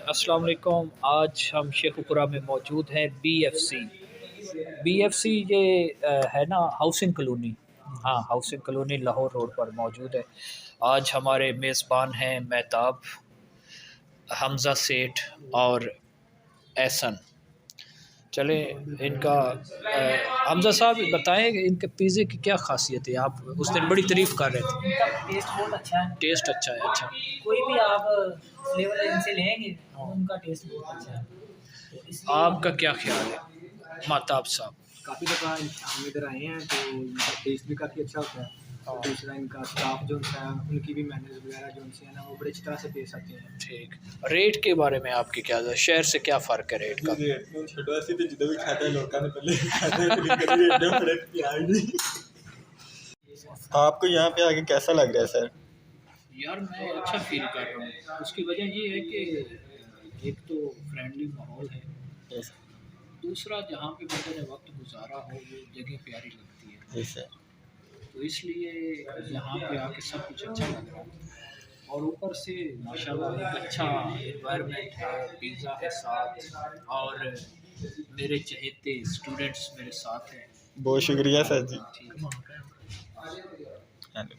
السلام علیکم۔ آج ہم شیخ پورہ میں موجود ہیں بی ایف سی یہ ہے نا ہاؤسنگ کالونی، ہاں ہاؤسنگ کالونی لاہور روڈ پر موجود ہے۔ آج ہمارے میزبان ہیں مہتاب، حمزہ سیٹھ اور احسن۔ چلیں ان کا حمزہ صاحب بتائیں کہ ان کے پیزے کی کیا خاصیت ہے؟ آپ اس دن بڑی تعریف کر رہے تھے۔ ان کا ٹیسٹ بہت اچھا ہے، ٹیسٹ اچھا ہے، اچھا کوئی بھی آپ فلیور ان سے لیں گے ان کا ٹیسٹ بہت اچھا ہے، تو اس لیے آپ کا کیا خیال ہے مہتاب صاحب؟ کافی دفعہ ہم ادھر آئے ہیں تو ان کا ٹیسٹ بھی کافی اچھا ہوتا ہے، اور دوسرا ان کا اسٹاف جو ہوتا ہے ان کی بھی مینرز وغیرہ جو ان سے ہیں نا وہ بڑے اچھی طرح سے پیش آتے ہیں۔ ٹھیک، ریٹ کے بارے میں آپ کی کیا شہر سے کیا فرق ہے ریٹ کا؟ آپ کو یہاں پہ آگے کیسا لگ رہا ہے سر؟ یار میں اچھا فیل کر رہا ہوں، اس کی وجہ یہ ہے کہ ایک تو فرینڈلی ماحول ہے، دوسرا جہاں پہ میں نے وقت گزارا ہو وہ جگہ پیاری لگتی ہے، جی سر۔ تو اس لیے یہاں پہ آ کے سب کچھ اچھا لگ رہا ہے، اور اوپر سے ماشاءاللہ ایک اچھا انوائرمنٹ ہے، پیزا ہے ساتھ، اور میرے چہیتے اسٹوڈنٹس میرے ساتھ ہیں۔ بہت شکریہ سر جی۔ ٹھیک ہے۔ ہیلو۔